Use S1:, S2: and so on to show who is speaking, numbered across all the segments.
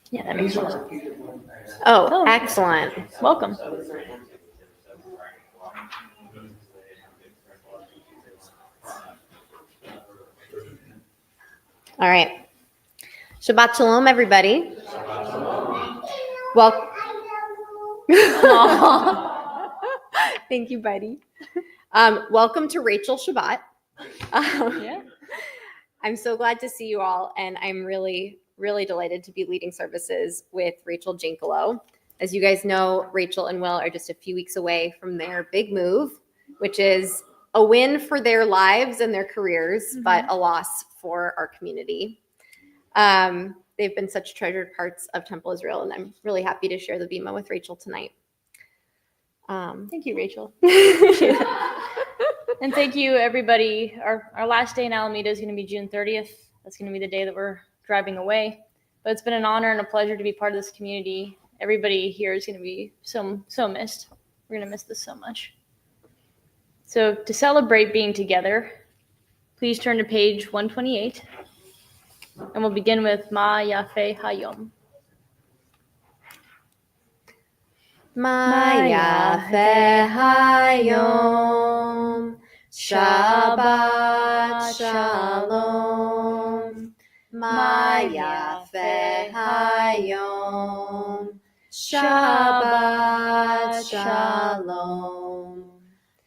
S1: Yeah, that makes sense.
S2: Oh, excellent.
S1: Welcome.
S2: All right. Shabbat Shalom, everybody. Well, thank you, buddy. Welcome to Rachel Shabbat.
S1: Yeah.
S2: I'm so glad to see you all, and I'm really, really delighted to be leading services with Rachel Jankalo. As you guys know, Rachel and Will are just a few weeks away from their big move, which is a win for their lives and their careers, but a loss for our community. They've been such treasured parts of Temple Israel, and I'm really happy to share the bima with Rachel tonight.
S1: Thank you, Rachel. Appreciate it. And thank you, everybody. Our last day in Alameda is going to be June 30th. That's going to be the day that we're driving away. But it's been an honor and a pleasure to be part of this community. Everybody here is going to be so missed. We're going to miss this so much. So to celebrate being together, please turn to page 128. And we'll begin with Ma Yafe Hayom.
S2: Ma Yafe Hayom, Shabbat Shalom. Ma Yafe Hayom, Shabbat Shalom.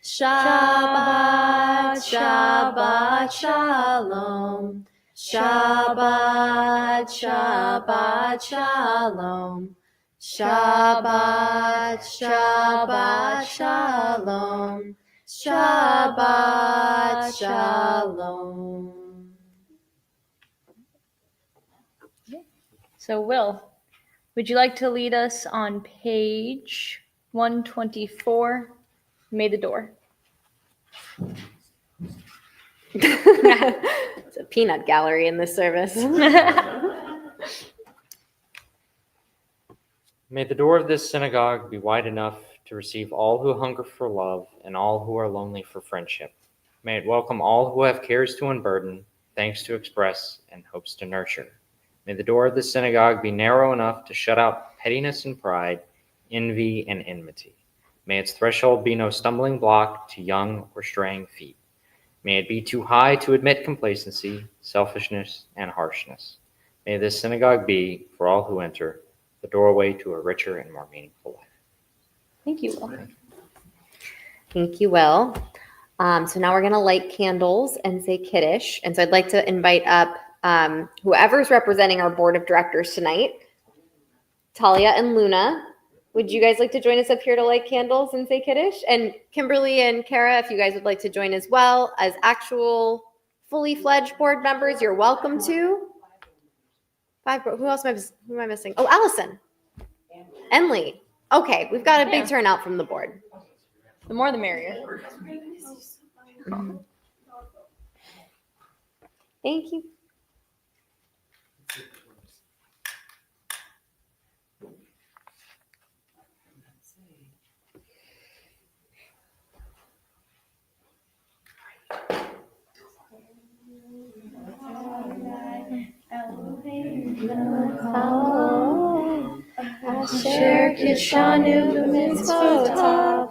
S2: Shabbat, Shabbat Shalom. Shabbat, Shabbat Shalom. Shabbat, Shabbat Shalom. Shabbat Shalom.
S1: So Will, would you like to lead us on page 124? May the door.
S2: It's a peanut gallery in this service.
S3: May the door of this synagogue be wide enough to receive all who hunger for love and all who are lonely for friendship. May it welcome all who have cares to unburden, thanks to express, and hopes to nurture. May the door of the synagogue be narrow enough to shut out pettiness and pride, envy and enmity. May its threshold be no stumbling block to young or straying feet. May it be too high to admit complacency, selfishness, and harshness. May this synagogue be, for all who enter, the doorway to a richer and more meaningful life.
S1: Thank you, Will.
S2: Thank you, Will. So now we're going to light candles and say Kiddush. And so I'd like to invite up whoever's representing our board of directors tonight, Talia and Luna. Would you guys like to join us up here to light candles and say Kiddush? And Kimberly and Kara, if you guys would like to join as well as actual fully fledged board members, you're welcome to. Who else who am I missing? Oh, Allison. And Lee. Okay, we've got a big turnout from the board.
S1: The more the merrier.
S2: Thank you. Asher kishanu b'mitzvotav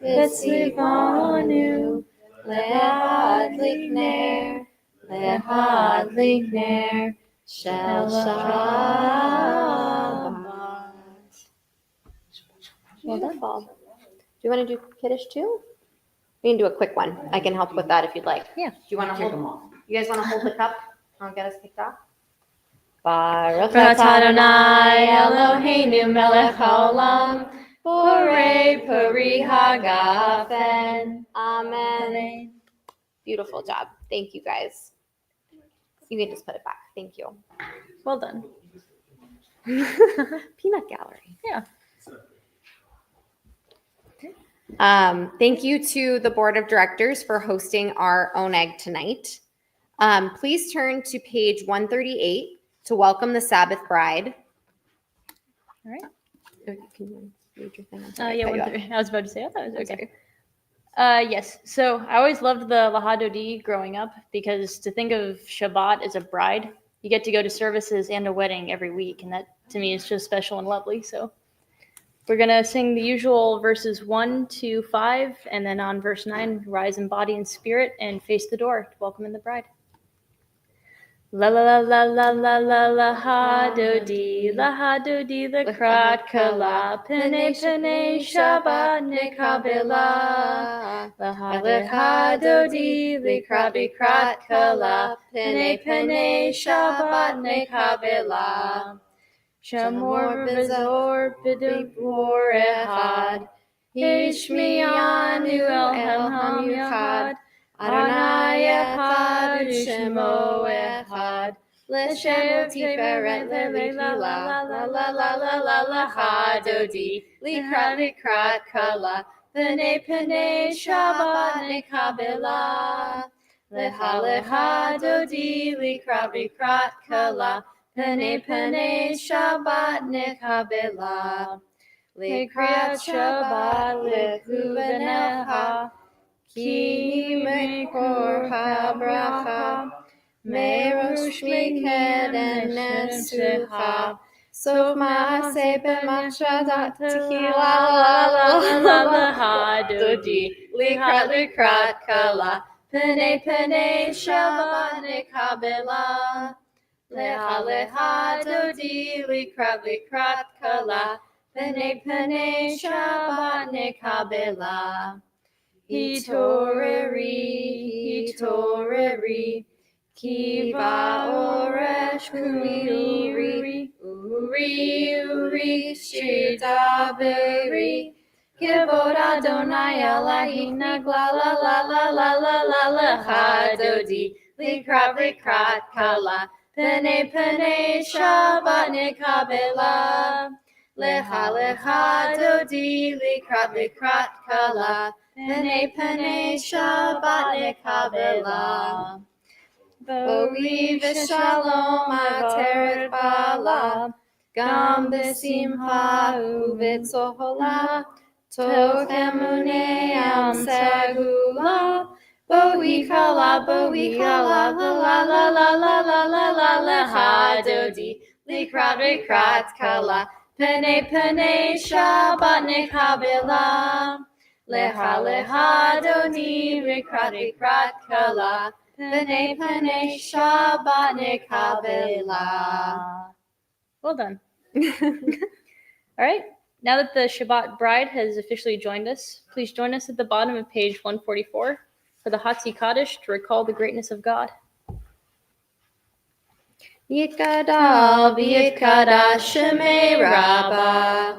S2: v'tzivanu lehadlik ner shel Shabbat. Wonderful. Do you want to do Kiddush too? We can do a quick one. I can help with that if you'd like.
S1: Yeah.
S2: Do you want to hold them off? You guys want to hold the cup? I'll get us kicked off. Baruch
S1: atah Adonai Eloheinu melech haolam, borei peri hagafen.
S2: Amen. Beautiful job. Thank you, guys. You can just put it back. Thank you.
S1: Well done.
S2: Peanut gallery.
S1: Yeah.
S2: Thank you to the board of directors for hosting our oneg tonight. Please turn to page 138 to welcome the Sabbath bride.
S1: All right.
S2: Okay, can you read your thing? I'm sorry,
S1: Yeah,
S2: I cut you
S1: 1:30. I was about to say, I thought it was
S2: off.
S1: okay.
S2: Sorry.
S1: Yes. So I always loved the Lahadodi growing up because to think of Shabbat as a bride, you get to go to services and a wedding every week, and that to me is just special and lovely. So we're gonna sing the usual verses 1 to 5, and then on verse 9, rise in body and spirit and face the door to welcome in the bride. La la la la la la la la ha do di the krat kala pene pene shabbat nekabela la ha do di krat kala pene pene shabbat nekabela shamor v'zor b'dibor ehad hishmiyanu el ham yahad Adonai echad u'shmo echad l'shem tiferet le'la la la la la la la la hadodi likrat kala pene shabbat nekabela leha dodi likrat kala pene shabbat nekabela likrat shabbat lehuveneha Ki mekor habracha, merosh miked nesuha, sof maaseh b'machshadat tehila la la la la la hadodi, likrat kala, pene shabbat nekabela, leha dodi, likrat kala, pene shabbat nekabela. Hitoreri, kiva oresh kumi uri, shidaveri, kivod Adonai Elohim nagla la hadodi, likrat kala, pene shabbat nekabela, leha dodi, likrat kala, Pene shabbat nekabela. Boi v'shalom ateret bala, gam b'simcha u'v'tzola, toch emune am segula. Boi kala, la hadodi, likrat kala, pene shabbat nekabela. Leha dodi likrat kala pene shabbat nekabela. Well done. All right. Now that the Shabbat bride has officially joined us, please join us at the bottom of page 144 for the Hatzi Kaddish to recall the greatness of God.
S2: Yitkadal v'yitkadash shemei Rabbah.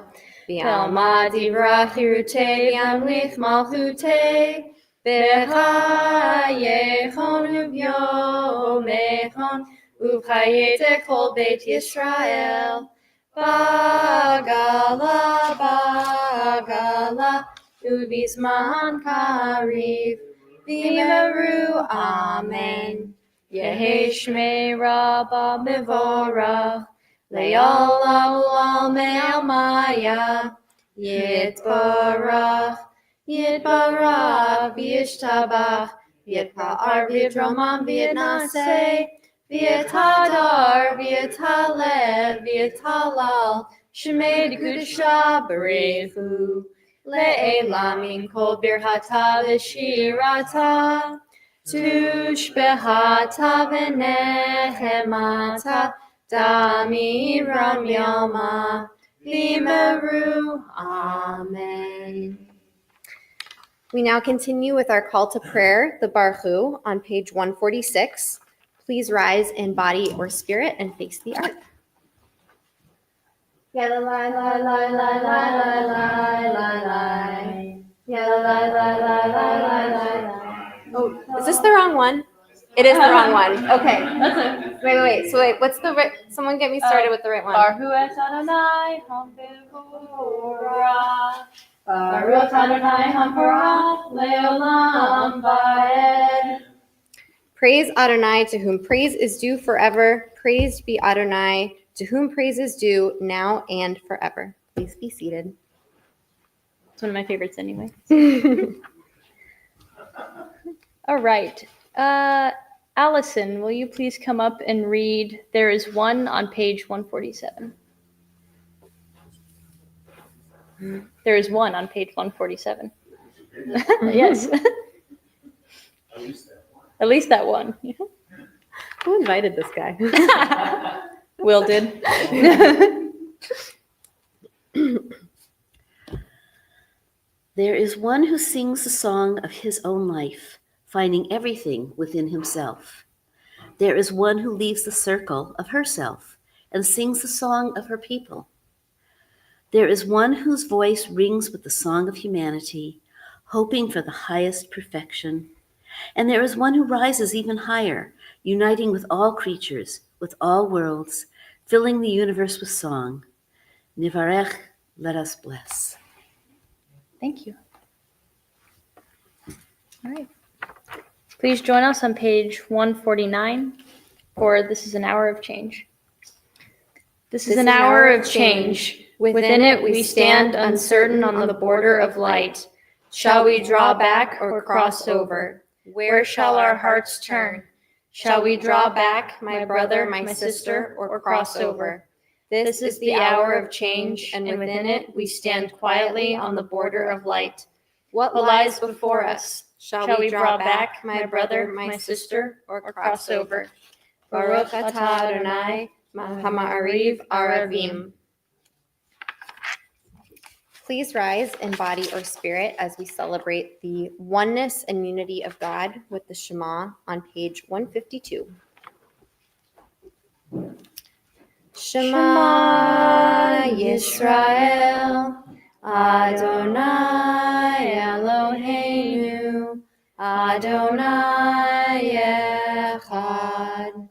S2: V'alma divrach hirute v'yamlich malchute. V'chayechon u'vyomechon u'chayete kol beit Yisrael. Bagala u'bizman kariv v'meru amen.
S1: Yehi Shmei Rabbah Mevorach
S2: Le'olam me'almaya Yitbarach v'yishtabach v'yitpa'ar v'yitromam v'yitnaseh v'yithadar v'yithalev v'yithalal Shemei Kedusha Barechu Le'elam min kol birchata v'shirata Tushbehata v'nechemata Damiram Yama V'meru. Amen. We now continue with our call to prayer, the Baruch on page 146. Please rise in body or spirit and face the ark. Yada lai lai lai lai lai lai lai lai lai. Yada lai lai lai lai lai lai. Oh, is this the wrong one? It is the wrong one. Okay. Wait. So what's the right? Someone get me started with the right one.
S1: Baruch Adonai Hampevorach. Baruch Adonai Hampevorach Leolam Vaed.
S2: Praise Adonai, to whom praise is due forever. Praised be Adonai to whom praise is due now and forever. Please be seated.
S1: It's one of my favorites anyway. All right. Allison, will you please come up and read There Is One on page 147? There is one on page 147. Yes. At least that one.
S2: Who invited this guy?
S1: Will did.
S4: There is one who sings the song of his own life, finding everything within himself. There is one who leaves the circle of herself and sings the song of her people. There is one whose voice rings with the song of humanity, hoping for the highest perfection. And there is one who rises even higher, uniting with all creatures, with all worlds, filling the universe with song. Nivarech, let us bless.
S1: Thank you. All right. Please join us on page 149 for This is an Hour of Change. This is an hour of change. Within it we stand uncertain on the border of light. Shall we draw back or cross over? Where shall our hearts turn? Shall we draw back, my brother, my sister, or cross over? This is the hour of change, and within it we stand quietly on the border of light. What lies before us? Shall we draw back, my brother, my sister, or cross over? Baruch atah Adonai, hama'ariv aravim.
S2: Please rise in body or spirit as we celebrate the oneness and unity of God with the Shema on page 152. Shema Yisrael, Adonai Eloheinu, Adonai Echad,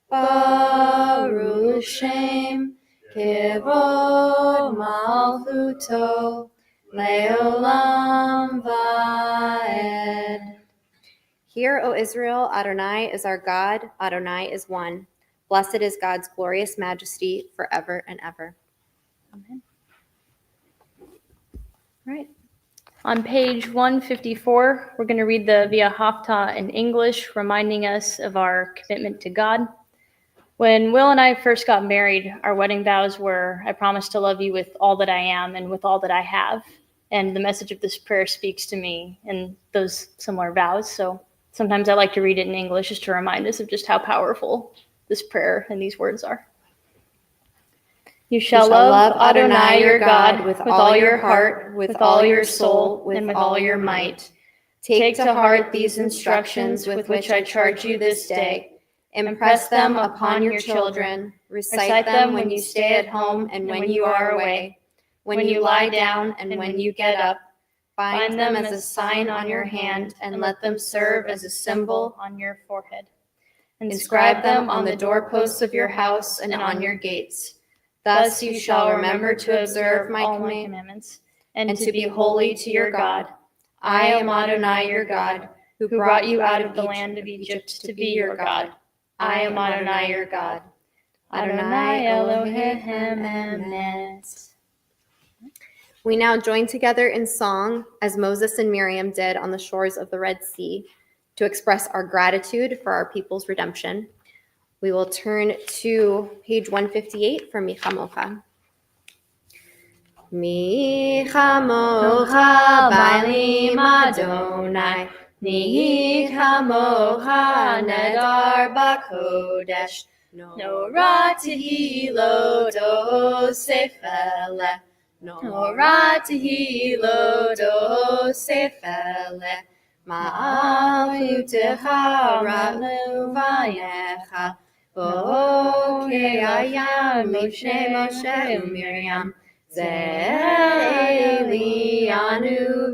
S2: Baruch Shem, Kivod Malchuto, Leolam Vaed. Hear, O Israel, Adonai is our God, Adonai is one. Blessed is God's glorious majesty forever and ever.
S1: Amen. All right. On page 154, we're going to read the Via Haftarah in English, reminding us of our commitment to God. When Will and I first got married, our wedding vows were, I promise to love you with all that I am and with all that I have. And the message of this prayer speaks to me in those similar vows. So sometimes I like to read it in English just to remind us of just how powerful this prayer and these words are. You shall love Adonai your God with all your heart, with all your soul, and with all your might. Take to heart these instructions with which I charge you this day. Impress them upon your children. Recite them when you stay at home and when you are away, when you lie down and when you get up. Bind them as a sign on your hand and let them serve as a symbol on your forehead. Inscribe them on the doorposts of your house and on your gates. Thus you shall remember to observe all my commandments and to be holy to your God. I am Adonai your God, who brought you out of the land of Egypt to be your God. I am Adonai your God. Adonai Elohim Emet.
S2: We now join together in song as Moses and Miriam did on the shores of the Red Sea to express our gratitude for our people's redemption. We will turn to page 158 for Mi Chamocha. Mi Chamocha Bailim Adonai, Mi Chamocha Nedar Bakodesh, Norah Tehillah Dosefele, Norah Tehillah Dosefele, Ma'alutecha Ra'nu Vayecha, Bokeyaya Moshe u'Miriam, Ze'elianu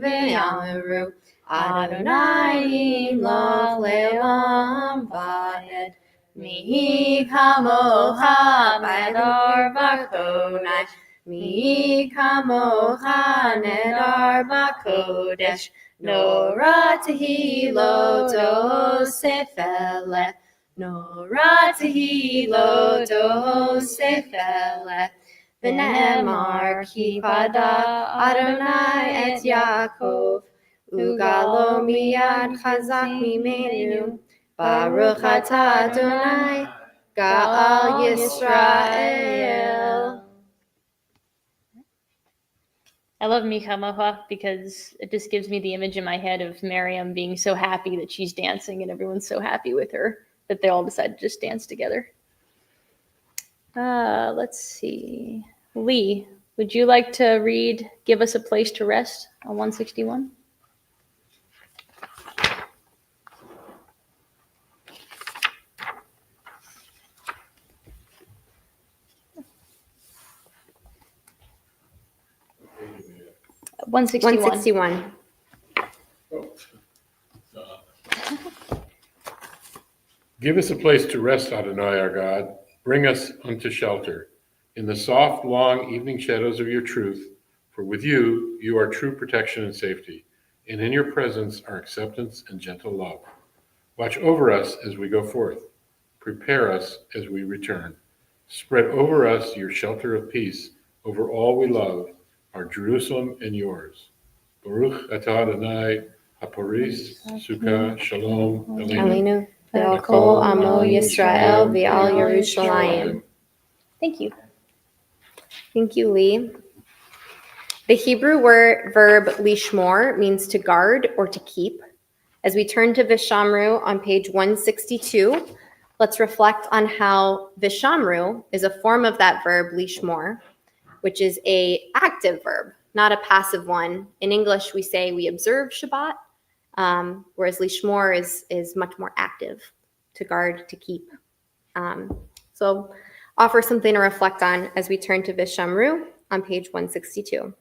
S2: ve'amaru, Adonai imloch le'olam va'ed. Mi kamocha nedar bakonai, mi kamocha nedar bakodesh, Norah tehillah dosefele, Nora tehilo do sefelet. V'ne'emar ki pada Adonai et Yaakov. Ugalo miyad chazak mimenu. Baruch atah Adonai Ga'al Yisrael.
S1: I love Michamoha because it just gives me the image in my head of Miriam being so happy that she's dancing and everyone's so happy with her that they all decide to just dance together. Let's see. Lee, would you like to read Give Us a Place to Rest on 161? One
S2: 161.
S5: Give us a place to rest, Adonai our God. Bring us unto shelter in the soft, long evening shadows of your truth. For with you, you are true protection and safety, and in your presence are acceptance and gentle love. Watch over us as we go forth. Prepare us as we return. Spread over us your shelter of peace over all we love, our Jerusalem and yours. Baruch atah Adonai, haporis, sukkah, shalom,
S2: Aleinu. Ve'al kol amo Yisrael ve'al Yerushalayim.
S1: Thank you.
S2: Thank you, Lee. The Hebrew verb lishmor means to guard or to keep. As we turn to Vishamru on page 162, let's reflect on how Vishamru is a form of that verb lishmor, which is an active verb, not a passive one. In English, we say we observe Shabbat, whereas lishmor is much more active, to guard, to keep. So offer something to reflect on as we turn to Vishamru on page 162.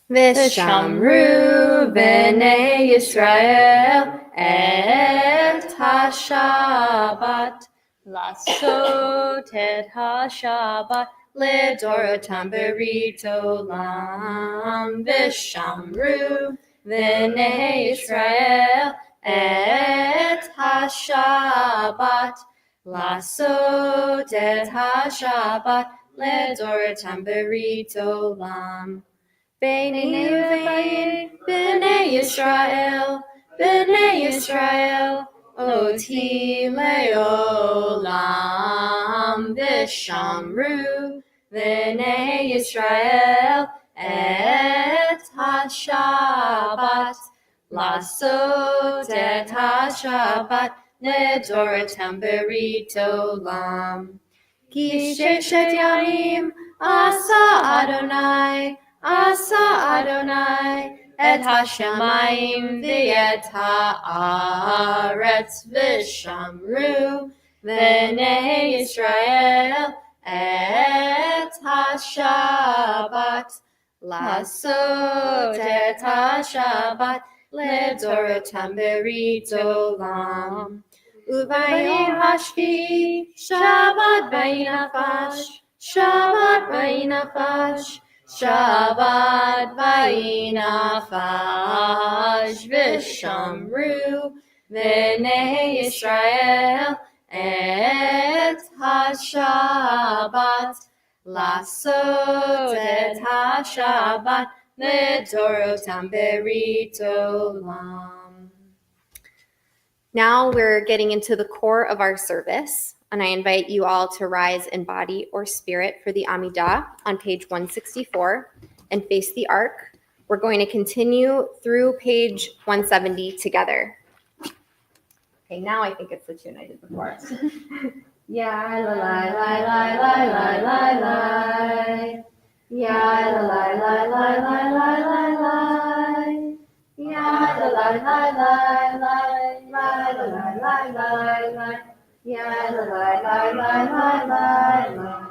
S2: Vishamru b'nei Yisrael et ha-Shabbat,
S1: Lasot et ha-Shabbat,
S2: Lidorotam berit olam. Vishamru b'nei Yisrael et ha-Shabbat, Lasot et ha-Shabbat, Lidorotam berit olam. B'nei Yisrael, Oti leolam. Vishamru b'nei Yisrael et ha-Shabbat, Lasot et ha-Shabbat, Lidorotam berit olam. Ki sheshet yamim asa Adonai, et hashamayim v'et haaretz. Vishamru b'nei Yisrael et ha-Shabbat, lasot et ha-Shabbat, lidorotam berit olam. Ubayim hashvi, Shabbat vayinafash, Shabbat vayinafash, Shabbat vayinafash. Vishamru b'nei Yisrael et ha-Shabbat, lasot et ha-Shabbat, lidorotam berit olam. Now we're getting into the core of our service, and I invite you all to rise in body or spirit for the Amidah on page 164 and face the ark. We're going to continue through page 170 together. Okay, now I think it's the tune I did before. Ya la la la la la la la la. Ya la la la la la la la la. Ya la la la la la la la la la la. Ya la la la la la la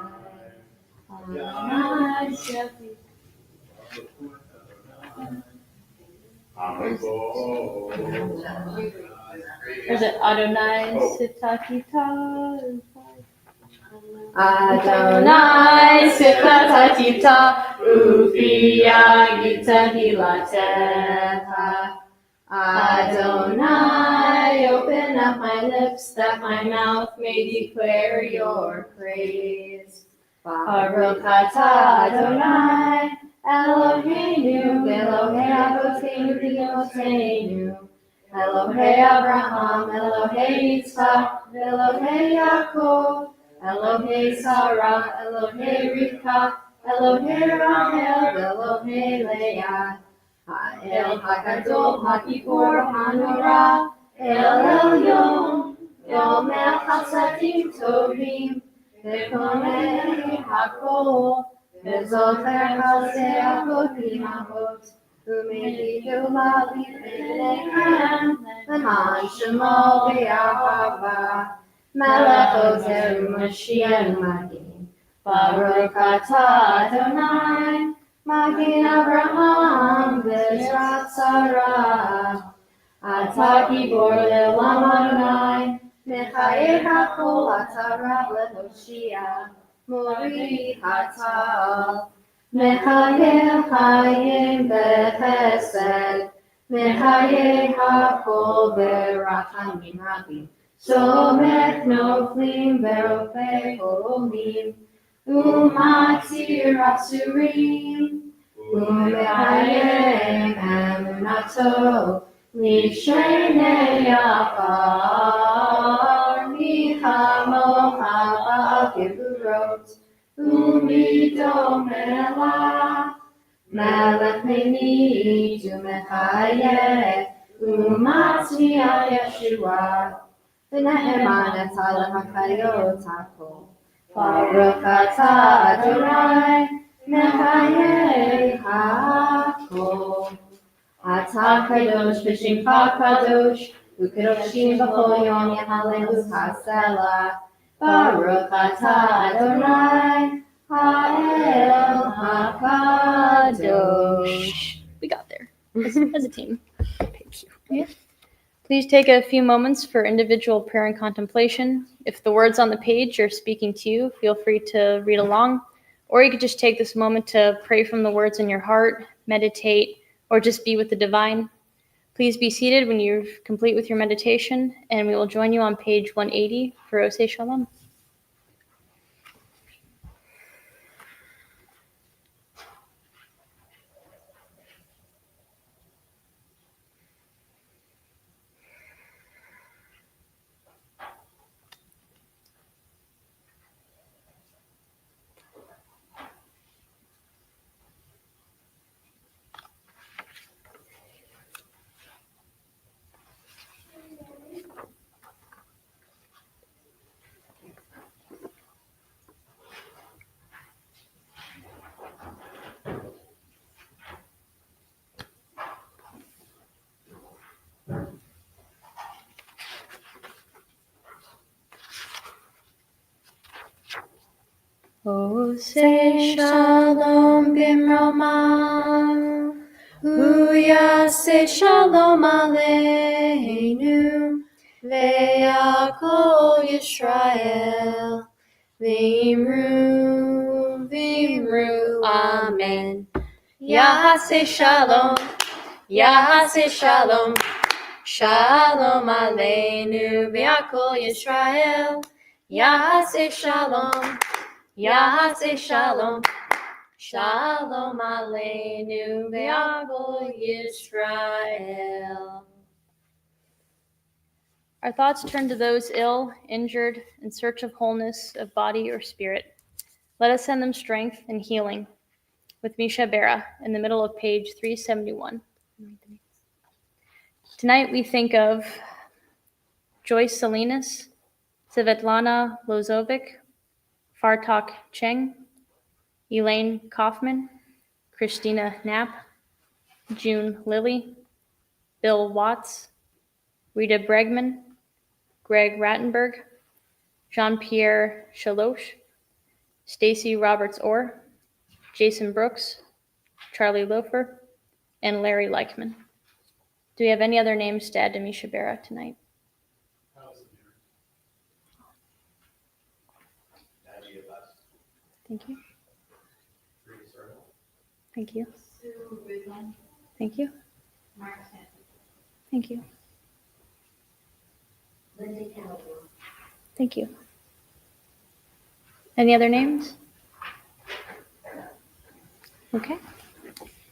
S1: Is it Adonai Sitakita?
S2: Adonai Sitakita Ufia Gita Hilateha
S1: Adonai, open up my lips that my mouth may declare your praise. Baruch atah Adonai, Eloheinu, Elohei Avotenu v'Imotenu, Elohei Abraham, Elohei Yitzchak, Elohei Yaakov, Elohei Sarah, Elohei Rivka, Elohei Rachel, Elohei Leah, Ha'el HaGadol, HaGibor, HaNorah, El Elyon, Yomer Chasadim Tovim, Vekonei HaKol, Vezocher Chasei Avotim Avot, Umegidu Lavi B'neihem, L'man Shemo V'Yahava, Melech Ozer U'Mashiach Magin, Baruch atah Adonai, Magin Abraham Bezrat Sarah, Atah Gibor Le'olam Adonai, Mechayeh HaKol Atah Rav Le'Hoshia, Mori Hatal, Mechayeh Chayim B'Chesed, Mechayeh HaKol B'Rachamim Rabim, Somech Noflim V'Rofei Holim, Umatzir Asurim, Umeayem Emunato, Lishenei Afar, Michamo Haba Geburot, Umidom Melech, Melech Meni, Umechayeh, Umatzir Yeshua, V'ne'eman etaleh hakayot hakol. Baruch atah Adonai, Mechayeh hakol. Atah kadosh v'shimcha kadosh, u'kadoshim b'chol yom yehallelu hasela. Baruch atah Adonai, ha'el hakadosh. We got there as a team. Thank you. Yeah. Please take a few moments for individual prayer and contemplation. If the words on the page are speaking to you, feel free to read along, or you could just take this moment to pray from the words in your heart, meditate, or just be with the divine. Please be seated when you're complete with your meditation, and we will join you on page 180 for Shabbat Shalom. Oseh Shalom Bimrama, Uyaseh Shalom Aleinu, Ve'yakol Yisrael, V'imru, V'imru, Amen. Yaseh Shalom, Yaseh Shalom, Shalom Aleinu, Ve'yakol Yisrael, Yaseh Shalom. Yaseh Shalom, Shalom Aleinu, Ve'yakol Yisrael. Our thoughts turn to those ill, injured, in search of wholeness of body or spirit. Let us send them strength and healing. With Misha Bera in the middle of page 371. Tonight we think of Joyce Salinas, Svetlana Lozovic, Fartak Cheng, Elaine Kaufman, Christina Knapp, June Lilly, Bill Watts, Rita Bregman, Greg Rattenberg, Jean-Pierre Chaloche, Stacy Roberts-Orr, Jason Brooks, Charlie Lofer, and Larry Leichman. Do we have any other names to add to Misha Bera tonight? Thank you. Thank you. Thank you. Thank you. Thank you. Any other names? Okay.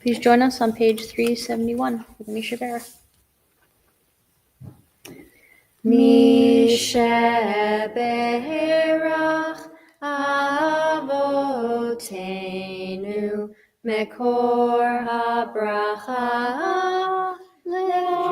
S1: Please join us on page 371 with Misha Vera.
S2: Misha Berach Avotenu Mekor HaBracha Leavotenu.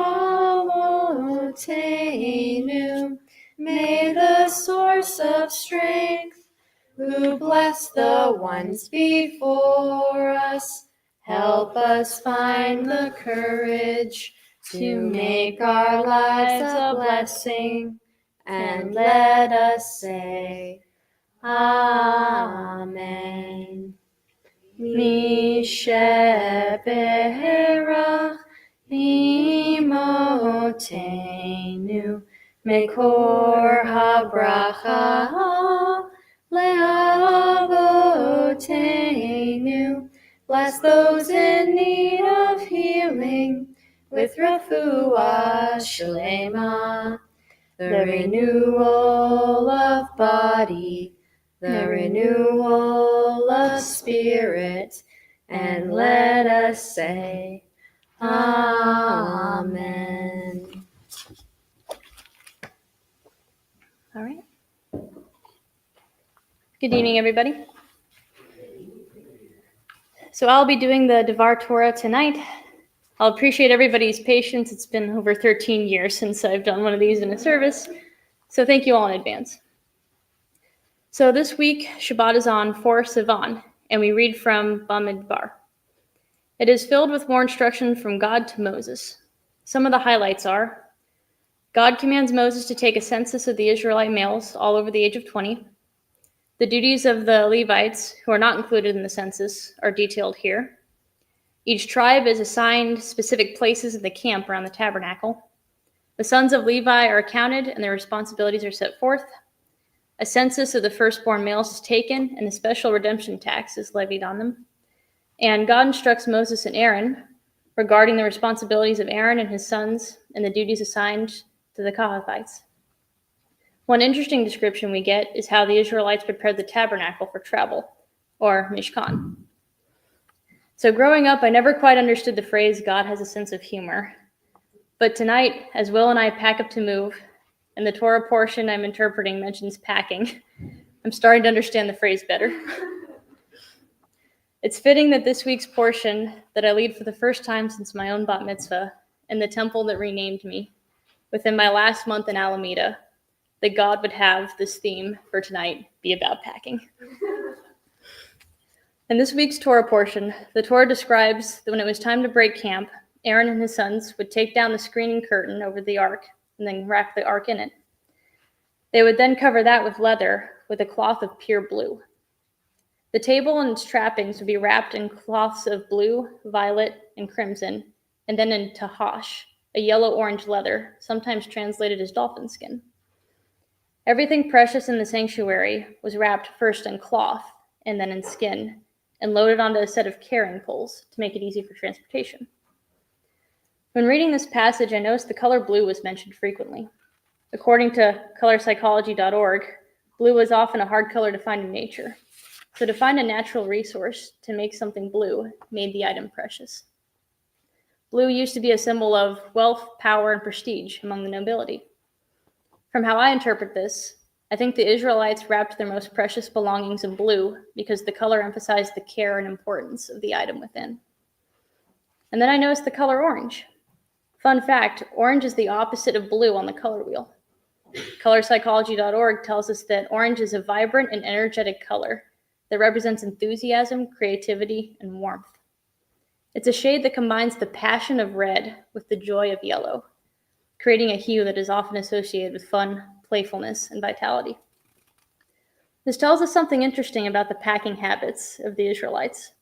S2: May the source of strength, who bless the ones before us, help us find the courage to make our lives a blessing, and let us say, Amen. Misha Berach Imotenu Mekor HaBracha Leavotenu. Bless those in need of healing with refuah shlema, the renewal of body, the renewal of spirit, and let us say, Amen.
S1: All right. Good evening, everybody. So I'll be doing the Devar Torah tonight. I'll appreciate everybody's patience. It's been over 13 years since I've done one of these in a service, so thank you all in advance. So this week, Shabbat is on for Sivan, and we read from Bamidbar. It is filled with more instruction from God to Moses. Some of the highlights are: God commands Moses to take a census of the Israelite males all over the age of 20. The duties of the Levites, who are not included in the census, are detailed here. Each tribe is assigned specific places in the camp around the tabernacle. The sons of Levi are counted and their responsibilities are set forth. A census of the firstborn males is taken, and a special redemption tax is levied on them. And God instructs Moses and Aaron regarding the responsibilities of Aaron and his sons and the duties assigned to the Kohathites. One interesting description we get is how the Israelites prepared the tabernacle for travel, or Mishkan. So growing up, I never quite understood the phrase, God has a sense of humor. But tonight, as Will and I pack up to move, and the Torah portion I'm interpreting mentions packing, I'm starting to understand the phrase better. It's fitting that this week's portion that I lead for the first time since my own bat mitzvah in the temple that renamed me, within my last month in Alameda, that God would have this theme for tonight be about packing. In this week's Torah portion, the Torah describes that when it was time to break camp, Aaron and his sons would take down the screening curtain over the ark and then wrap the ark in it. They would then cover that with leather with a cloth of pure blue. The table and its trappings would be wrapped in cloths of blue, violet, and crimson, and then in tahash, a yellow-orange leather, sometimes translated as dolphin skin. Everything precious in the sanctuary was wrapped first in cloth and then in skin, and loaded onto a set of carrying poles to make it easy for transportation. When reading this passage, I noticed the color blue was mentioned frequently. According to colorpsychology.org, blue is often a hard color to find in nature. So to find a natural resource to make something blue made the item precious. Blue used to be a symbol of wealth, power, and prestige among the nobility. From how I interpret this, I think the Israelites wrapped their most precious belongings in blue because the color emphasized the care and importance of the item within. And then I noticed the color orange. Fun fact, orange is the opposite of blue on the color wheel. Colorpsychology.org tells us that orange is a vibrant and energetic color that represents enthusiasm, creativity, and warmth. It's a shade that combines the passion of red with the joy of yellow, creating a hue that is often associated with fun, playfulness, and vitality. This tells us something interesting about the packing habits of the Israelites.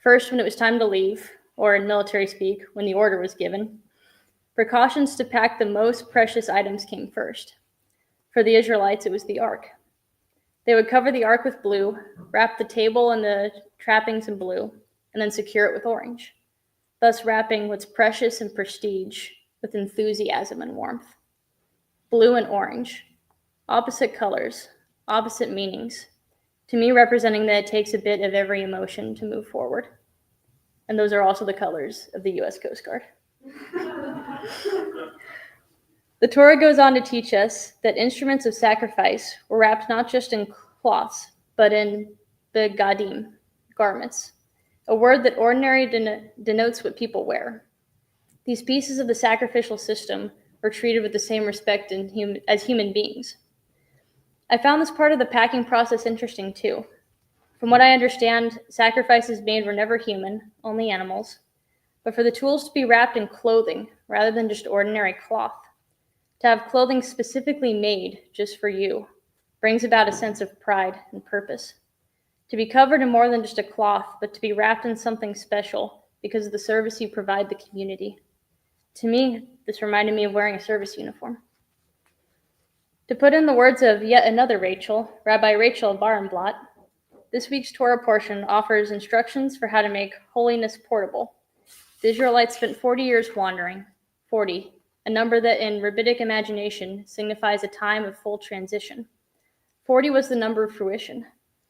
S1: First, when it was time to leave, or in military speak, when the order was given, precautions to pack the most precious items came first. For the Israelites, it was the ark. They would cover the ark with blue, wrap the table and the trappings in blue, and then secure it with orange, thus wrapping what's precious and prestige with enthusiasm and warmth. Blue and orange, opposite colors, opposite meanings, to me representing that it takes a bit of every emotion to move forward. And those are also the colors of the U.S. Coast Guard. The Torah goes on to teach us that instruments of sacrifice were wrapped not just in cloths, but in begadim, garments, a word that ordinarily denotes what people wear. These pieces of the sacrificial system were treated with the same respect as human beings. I found this part of the packing process interesting too. From what I understand, sacrifices made were never human, only animals, but for the tools to be wrapped in clothing rather than just ordinary cloth, to have clothing specifically made just for you, brings about a sense of pride and purpose. To be covered in more than just a cloth, but to be wrapped in something special because of the service you provide the community. To me, this reminded me of wearing a service uniform. To put in the words of yet another Rachel, Rabbi Rachel Barenblatt, this week's Torah portion offers instructions for how to make holiness portable. The Israelites spent 40 years wandering, 40, a number that in rabbinic imagination signifies a time of full transition. 40 was the number of fruition.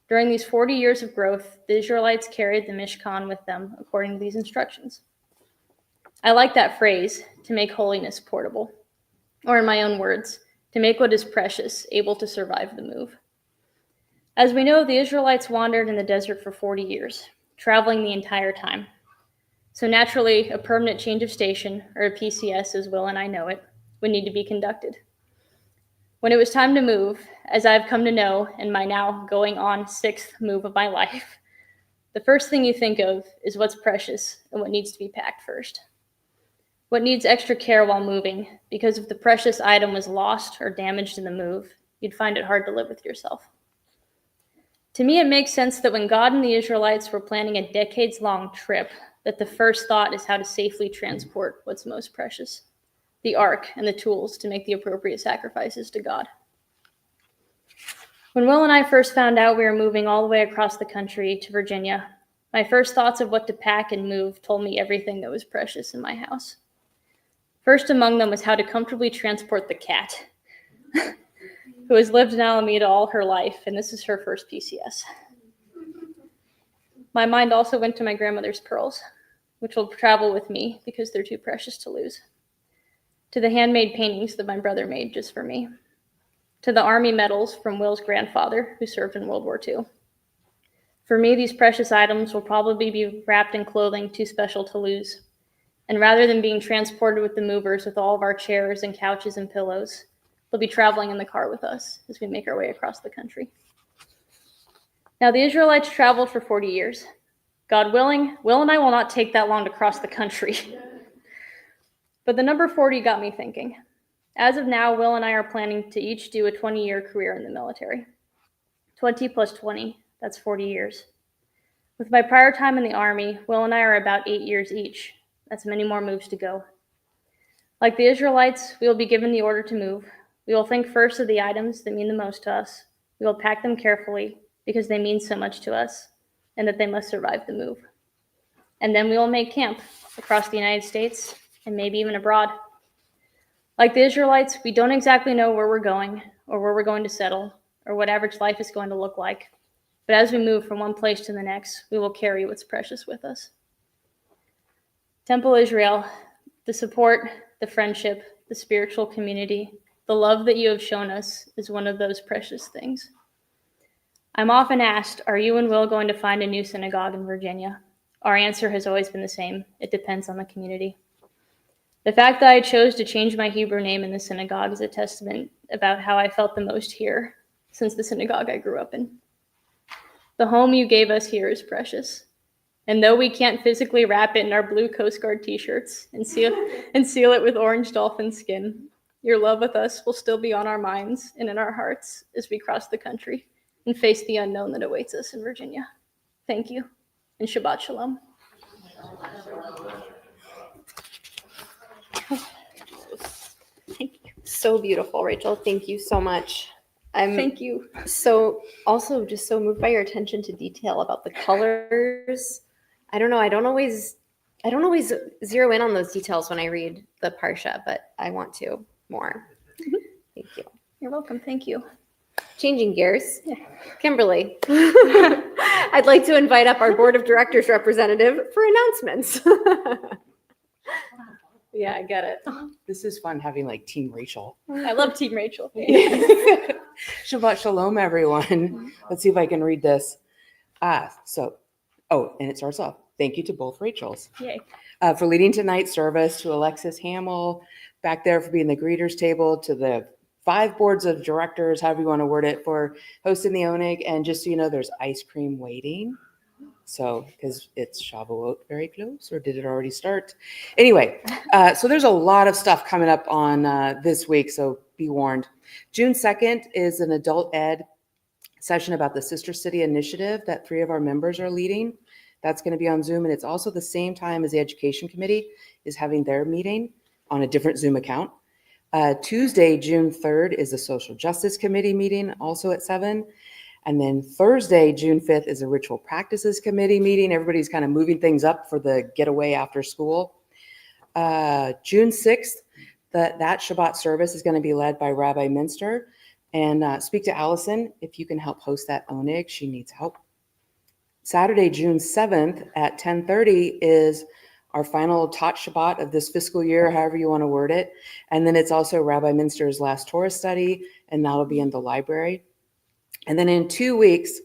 S1: During these 40 years of growth, the Israelites carried the Mishkan with them according to these instructions. I like that phrase, to make holiness portable, or in my own words, to make what is precious able to survive the move. As we know, the Israelites wandered in the desert for 40 years, traveling the entire time. So naturally, a permanent change of station, or a PCS as Will and I know it, would need to be conducted. When it was time to move, as I've come to know in my now going on 6th move of my life, the first thing you think of is what's precious and what needs to be packed first. What needs extra care while moving, because if the precious item was lost or damaged in the move, you'd find it hard to live with yourself. To me, it makes sense that when God and the Israelites were planning a decades-long trip, that the first thought is how to safely transport what's most precious, the ark and the tools to make the appropriate sacrifices to God. When Will and I first found out we were moving all the way across the country to Virginia, my first thoughts of what to pack and move told me everything that was precious in my house. First among them was how to comfortably transport the cat, who has lived in Alameda all her life, and this is her first PCS. My mind also went to my grandmother's pearls, which will travel with me because they're too precious to lose. To the handmade paintings that my brother made just for me. To the Army medals from Will's grandfather, who served in World War II. For me, these precious items will probably be wrapped in clothing too special to lose. And rather than being transported with the movers with all of our chairs and couches and pillows, they'll be traveling in the car with us as we make our way across the country. Now, the Israelites traveled for 40 years. God willing, Will and I will not take that long to cross the country. But the number 40 got me thinking. As of now, Will and I are planning to each do a 20-year career in the military. 20 plus 20, that's 40 years. With my prior time in the Army, Will and I are about 8 years each. That's many more moves to go. Like the Israelites, we will be given the order to move. We will think first of the items that mean the most to us. We will pack them carefully because they mean so much to us and that they must survive the move. And then we will make camp across the United States and maybe even abroad. Like the Israelites, we don't exactly know where we're going or where we're going to settle or what average life is going to look like. But as we move from one place to the next, we will carry what's precious with us. Temple Israel, the support, the friendship, the spiritual community, the love that you have shown us is one of those precious things. I'm often asked, are you and Will going to find a new synagogue in Virginia? Our answer has always been the same. It depends on the community. The fact that I chose to change my Hebrew name in the synagogue is a testament about how I felt the most here since the synagogue I grew up in. The home you gave us here is precious. And though we can't physically wrap it in our blue Coast Guard t-shirts and seal it with orange dolphin skin, your love with us will still be on our minds and in our hearts as we cross the country and face the unknown that awaits us in Virginia. Thank you, and Shabbat Shalom.
S2: Thank you. So beautiful, Rachel. Thank you so much.
S1: Thank you.
S2: So also just so moved by your attention to detail about the colors. I don't know. I don't always I don't always zero in on those details when I read the Parsha, but I want to more. Thank you.
S1: You're welcome. Thank you.
S2: Changing gears, Kimberly. I'd like to invite up our board of directors representative for announcements. Yeah, I get it.
S6: This is fun having like Team Rachel.
S1: I love Team Rachel.
S6: Shabbat Shalom, everyone. Let's see if I can read this. And it starts off. Thank you to both Rachels
S1: Yay.
S6: for leading tonight's service, to Alexis Hamill back there for being the greeters table, to the 5 boards of directors, however you want to word it, for hosting the Onig. And just so you know, there's ice cream waiting. So, because it's Shavuot very close, or did it already start? Anyway, so there's a lot of stuff coming up on this week, so be warned. June 2nd is an adult ed session about the Sister City initiative that 3 of our members are leading. That's going to be on Zoom, and it's also the same time as the Education Committee is having their meeting on a different Zoom account. Tuesday, June 3rd, is the Social Justice Committee meeting, also at 7. And then Thursday, June 5th, is a Ritual Practices Committee meeting. Everybody's kind of moving things up for the getaway after school. June 6th, that Shabbat service is going to be led by Rabbi Minster. And speak to Allison if you can help host that Onig. She needs help. Saturday, June 7th at 10:30 is our final Tot Shabbat of this fiscal year, however you want to word it. And then it's also Rabbi Minster's last Torah study, and that'll be in the library. And then in 2 weeks,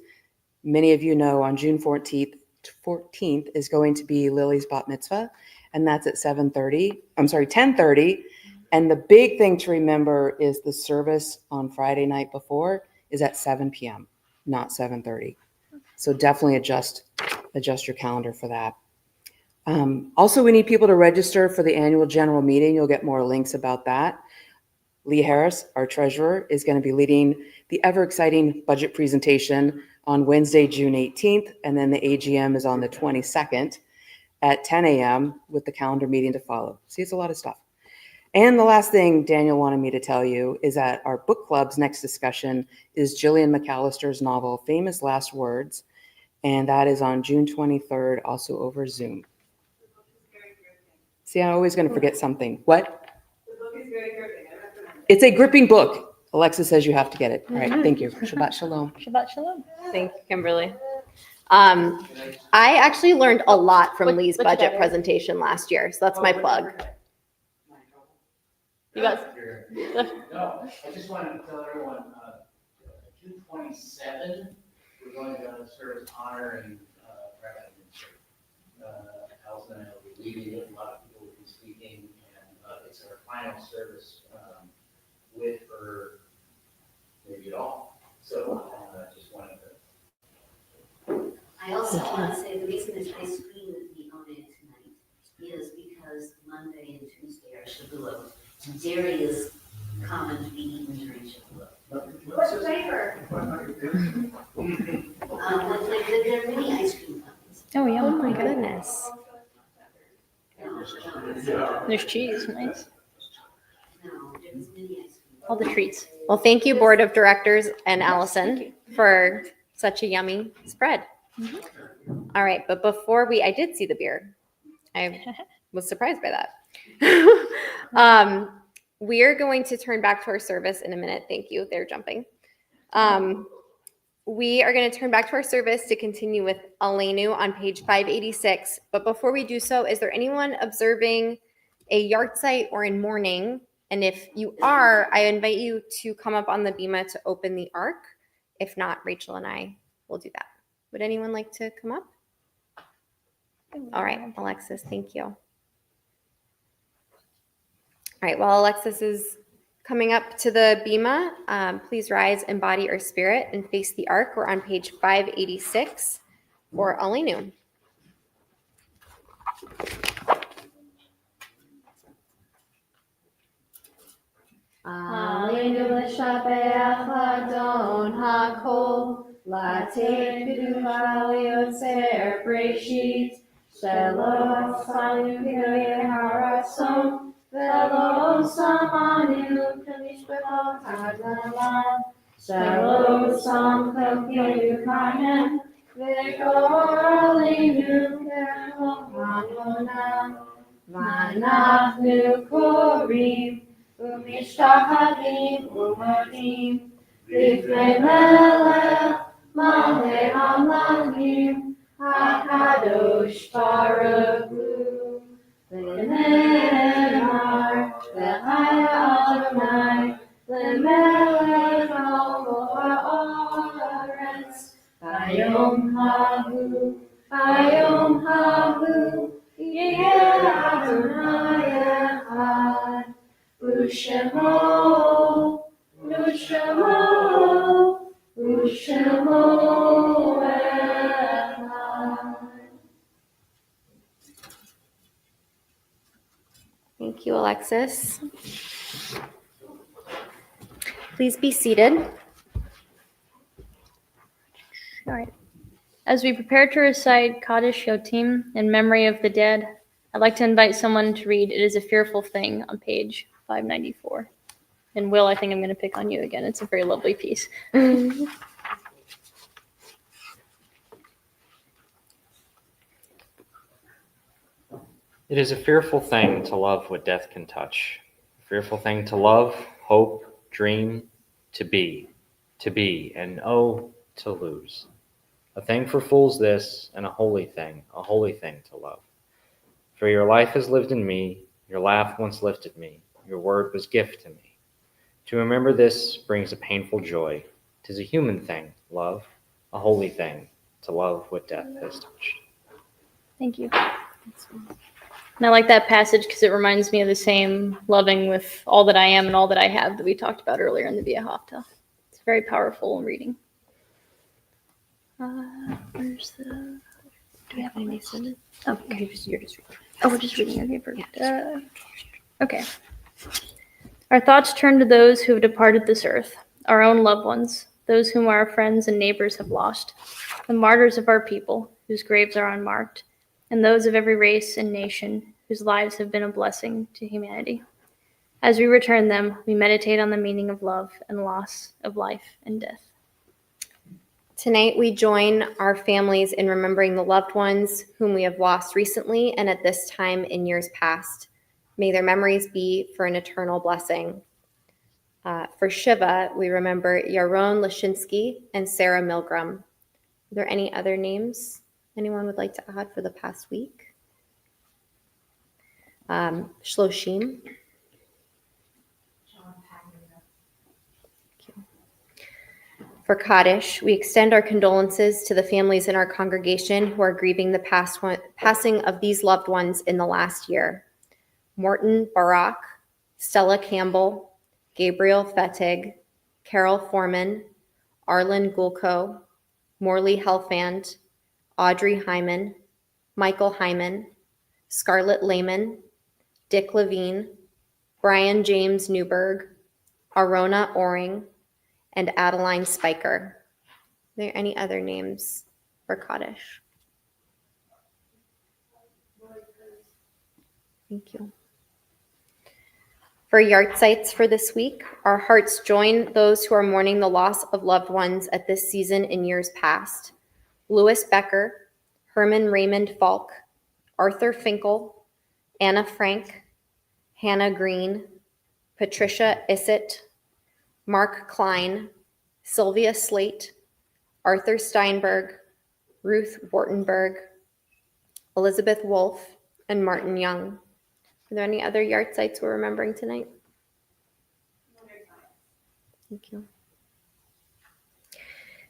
S6: many of you know, on June 14th is going to be Lily's bat mitzvah, and that's at 10:30. And the big thing to remember is the service on Friday night before is at 7 p.m., not 7:30. So definitely adjust your calendar for that. Also, we need people to register for the annual general meeting. You'll get more links about that. Lee Harris, our treasurer, is going to be leading the ever-exciting budget presentation on Wednesday, June 18th, and then the AGM is on the 22nd at 10 a.m. with the calendar meeting to follow. See, it's a lot of stuff. And the last thing Daniel wanted me to tell you is that our book club's next discussion is Gillian McAllister's novel, Famous Last Words, and that is on June 23rd, also over Zoom. See, I'm always going to forget something. What? The book is very gripping. It's a gripping book. Alexa says you have to get it. All right, thank you. Shabbat Shalom.
S1: Shabbat Shalom.
S2: Thank you, Kimberly. I actually learned a lot from Lee's
S1: what
S2: budget
S1: did I-
S2: presentation last year, so that's my plug.
S1: You guys.
S7: No, I just wanted to tell everyone, June 27, we're going to serve honoring Rabbi Minster. Allison and I will be leading it, a lot of people will be speaking, and it's our final service with her, maybe at all. So I just wanted to.
S4: I also want to say the reason there's ice cream at the Onig tonight is because Monday and Tuesday are Shavuot. And dairy is common to be eaten during Shavuot.
S7: What's the flavor?
S4: There are many ice cream companies.
S1: Oh, yeah.
S2: Oh my goodness.
S1: There's cheese. Nice.
S4: No, there's many ice cream.
S1: All the treats.
S2: Well, thank you, Board of Directors and Allison, for such a yummy spread. All right, but before I did see the beer. I was surprised by that. We are going to turn back to our service in a minute. Thank you. They're jumping. We are going to turn back to our service to continue with Aleinu on page 586. But before we do so, is there anyone observing a yahrzeit or in mourning? And if you are, I invite you to come up on the bima to open the ark. If not, Rachel and I will do that. Would anyone like to come up? All right, Alexis, thank you. All right, while Alexis is coming up to the bima, please rise in body or spirit and face the ark. We're on page 586 for Aleinu. Aleinu l'shabeach l'adon hakol, latei kedushah liotzer breshit, shelo asanu k'noyeh harason, velo samanu k'mishpachot ha'galam, shelo sam k'kedu kanem, v'kor Aleinu k'chol
S1: ואנחנו קוראים ומשתחווים ומודים לפני מלך מלכי המלכים הקדוש ברוך הוא. ונאמר וחיה אדוני למלך על כל הארץ. ביום ההוא יהיה אדוני אחד, ושמו אחד.
S2: Thank you, Alexis. Please be seated.
S1: All right. As we prepare to recite Kaddish Yotim in memory of the dead, I'd like to invite someone to read It Is a Fearful Thing on page 594. And Will, I think I'm going to pick on you again. It's a very lovely piece.
S3: It is a fearful thing to love what death can touch. A fearful thing to love, hope, dream, to be, and oh, to lose. A thing for fools this, and a holy thing to love. For your life has lived in me, your laugh once lifted me, your word was gift to me. To remember this brings a painful joy. 'Tis a human thing, love, a holy thing, to love what death has touched.
S1: Thank you. And I like that passage because it reminds me of the same loving with all that I am and all that I have that we talked about earlier in the Via Hafta. It's very powerful reading. Where's the... Do we have any list? Oh, okay. You're just reading. Oh, we're just reading. Okay, perfect. Okay. Our thoughts turn to those who have departed this earth, our own loved ones, those whom our friends and neighbors have lost, the martyrs of our people, whose graves are unmarked, and those of every race and nation whose lives have been a blessing to humanity. As we return them, we meditate on the meaning of love and loss of life and death.
S2: Tonight, we join our families in remembering the loved ones whom we have lost recently and at this time in years past. May their memories be for an eternal blessing. For Shiva, we remember Yaron Lashinsky and Sarah Milgram. Are there any other names anyone would like to add for the past week? Shloshim. For Kaddish, we extend our condolences to the families in our congregation who are grieving the passing of these loved ones in the last year. Morton Barak, Stella Campbell, Gabriel Fettig, Carol Foreman, Arlen Gulko, Morley Helfand, Audrey Hyman, Michael Hyman, Scarlett Lehman, Dick Levine, Brian James Newberg, Arona Oring, and Adeline Spiker. Are there any other names for Kaddish? Thank you. For Yartzites for this week, our hearts join those who are mourning the loss of loved ones at this season in years past. Louis Becker, Herman Raymond Falk, Arthur Finkel, Anna Frank, Hannah Green, Patricia Issett, Mark Klein, Sylvia Slate, Arthur Steinberg, Ruth Wartenberg, Elizabeth Wolf, and Martin Young. Are there any other Yartzites we're remembering tonight? Thank you.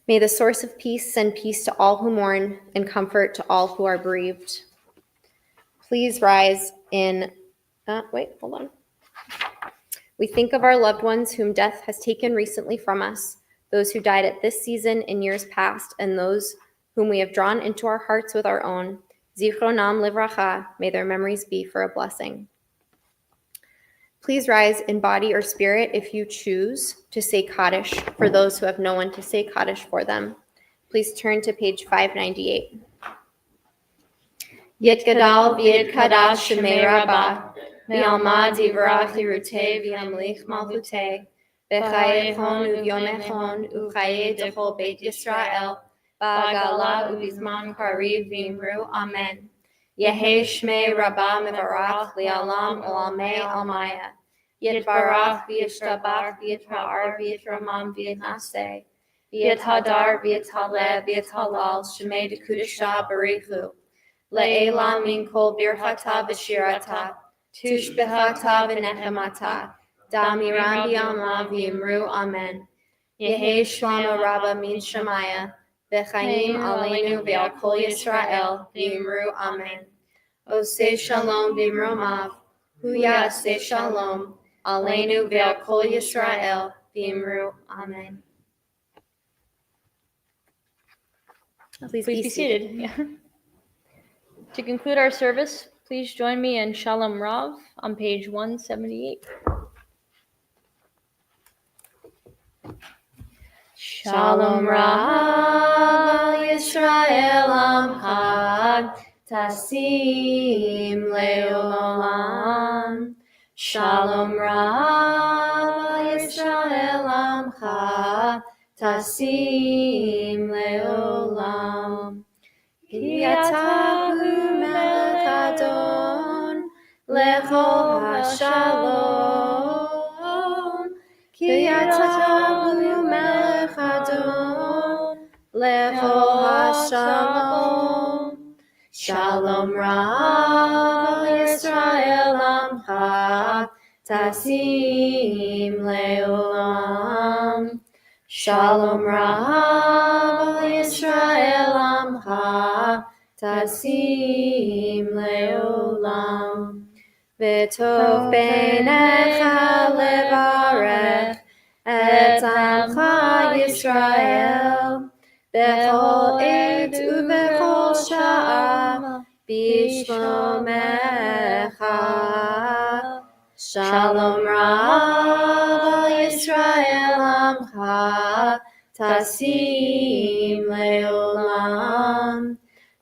S2: May the source of peace send peace to all who mourn and comfort to all who are bereaved. Please rise in, hold on. We think of our loved ones whom death has taken recently from us, those who died at this season in years past, and those whom we have drawn into our hearts with our own. Zichronam livracha, may their memories be for a blessing. Please rise in body or spirit if you choose to say Kaddish for those who have no one to say Kaddish for them. Please turn to page 598. Yitgadal v'yitkadosh shemei rabbah, v'yalmad yivrach yiruteh v'yamlich malchuteh, v'chayechon uvyomechon uchaye dechol beit Yisrael, ba'agala uvizman kariv v'imru amen. Yehi Shmei Rabba Mivarach Li'olam Olamei Almaya. Yitbarach v'yishtabach v'yitma'ar v'yitramam v'yitnaseh. V'yithadar v'yithaleh v'yithalal Shmei Dekudesha Barichu. Le'elam min kol birchata v'shirata. Tushbechata v'nechemata. Damiram b'yamam v'yimru amen. Yehi Shlama Rabba min Shemaya. V'chaim aleinu v'al kol Yisrael v'yimru amen. Oseh shalom v'imromav. Hu yaseh shalom. Aleinu ve'al kol Yisrael v'imru amen.
S1: Please be seated. Yeah. To conclude our service, please join me in Shalom Rav on page 178. Shalom Rav Yisrael Amcha Tasim Leolam. Shalom Rav Yisrael Amcha Tasim Leolam. Ki atahu melech adon lechol hashalom. Ki atahu melech adon lechol hashalom. Shalom Rav Yisrael Amcha Tasim Leolam. Shalom Rav Yisrael Amcha Tasim Leolam. V'tov beinecha levarech et Amcha Yisrael bechol עת ובכל שעה בשלומך. Shalom Rav Yisrael Amcha Tasim Leolam.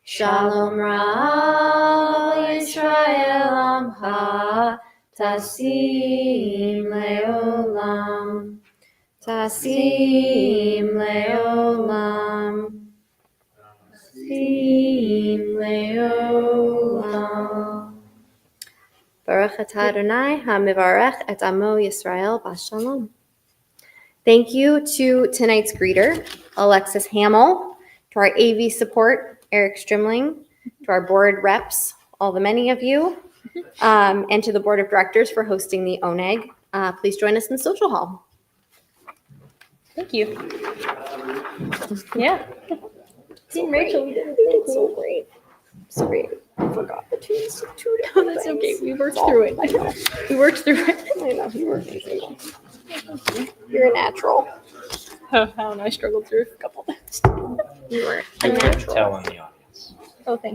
S1: Shalom Rav Yisrael Amcha Tasim Leolam. Tasim Leolam. Tasim Leolam. Baruch atah Adonai hamivarech et amo Yisrael b'shalom. Thank you to tonight's greeter, Alexis Hamill, to our AV support, Eric Strimling, to our board reps, all the many of you, and to the board of directors for hosting the ONEG. Please join us in the social hall. Thank you. Yeah. Team Rachel, we did
S2: So great. So great. I forgot the two.
S1: Oh, that's okay. We worked through it. We worked through it.
S2: I know, you were amazing. You're a natural.
S1: Oh, I don't know. I struggled through a couple things.
S2: You were a
S3: You can
S2: natural.
S3: tell in the audience.
S1: Oh, thank you.